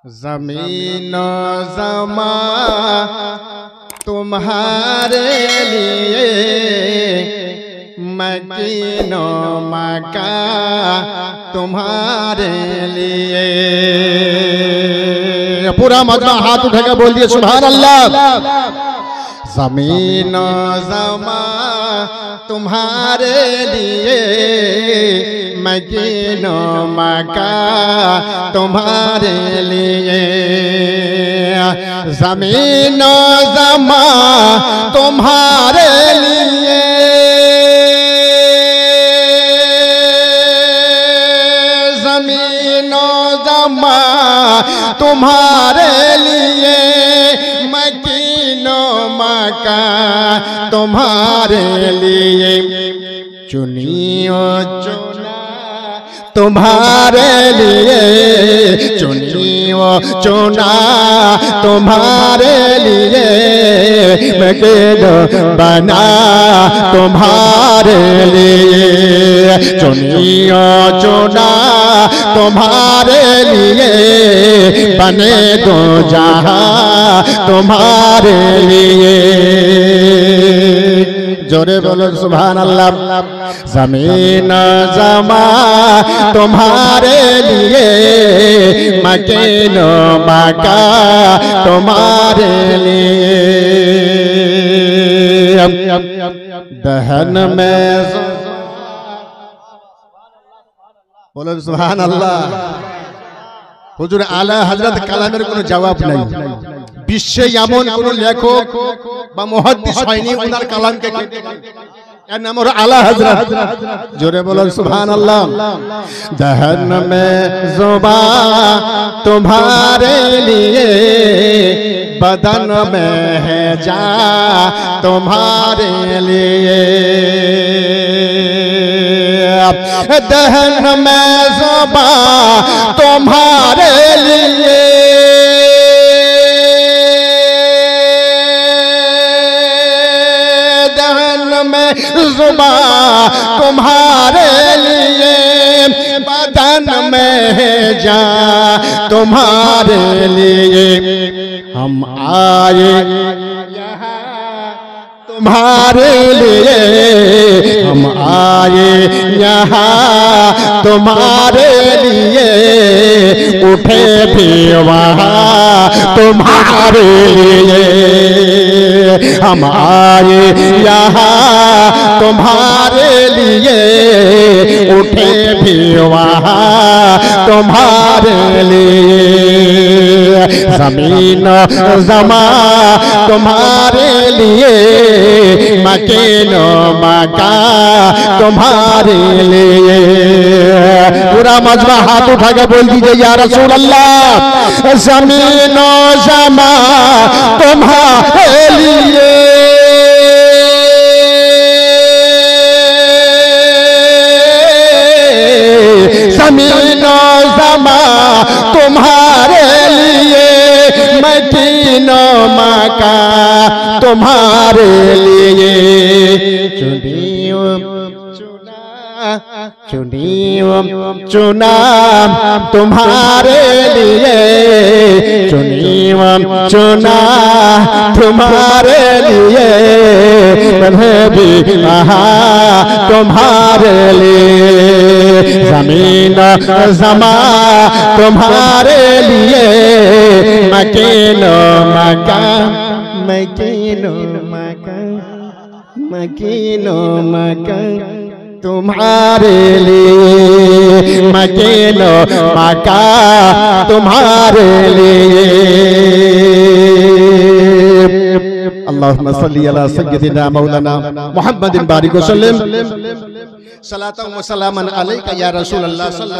ज़मीन ज़मा तुम्हारे लिए, मकीनो मका तुम्हारे लिए। पूरा मजमा हाथ उठाकर बोल दिए सुभान अल्लाह। ज़मीन ज़मा तुम्हारे लिए, मकीनो मका तुम्हारे लिए। ज़मीन ज़मा तुम्हारे लिए, ज़मीन ज़मा तुम्हारे लिए, मकीनो मका तुम्हारे लिए। चुनियो चुना तुम्हारे लिए, चुनियो चुना तुम्हारे लिए, मकीनो बना तुम्हारे लिए। चुनियो चुना तुम्हारे लिए, बने दो जहां तुम्हारे लिए। जोरे बोलो सुभान अल्लाह। ज़मीन ज़मा तुम्हारे लिए, मकीनो मका तुम्हारे लिए। दहन में बोलो सुभान अल्लाह। हुजूर आला हजरत কালামের কোনো জবাব নাই। বিশ্বে এমন কোন লেখক বা মুহাদ্দিস হয়নি ওনার কালামকে কেটে। এর নাম হলো আলা হযরত। জোরে বলুন সুবহানাল্লাহ। দহন में ज़ुबा तुम्हारे लिए, बदन में है जा तुम्हारे लिए। दहन में ज़ुबा तुम्हारे लिए, ज़ुबा तुम्हारे लिए, बदन में है जा तुम्हारे लिए। हम आए तुम्हारे लिए, हम आए यहाँ तुम्हारे लिए, उठे भी वहाँ तुम्हारे लिए। हम आए यहाँ तुम्हारे लिए, उठे भी वहाँ तुम्हारे लिए। ज़मीन ज़मा तुम्हारे लिए, मकीनो मका तुम्हारे लिए। पूरा मजमा हाथ उठा के बोल दीजिए या रसूल अल्लाह। ज़मीन ज़मा तुम्हारे लिए, ज़मीन ज़मा तुम्हारे लिए, मकीनो मका तुम्हारे लिए। चुनियो चुना, चुनियो चुना तुम्हारे लिए, चुनियो चुना तुम्हारे लिए, बने भी वहाँ तुम्हारे लिए। ज़मीन ज़मा तुम्हारे लिए, मकीनो मका, मकीनो मका, मकीनो मका तुम्हारे लिए, मकीनो मका तुम्हारे लिए। अल्लाहुम्मा सल्ली अला सय्यिदिना मौलाना मुहम्मदिन बारिक वसल्लम। सलातन व सलामन अलैका या रसूल अल्लाह।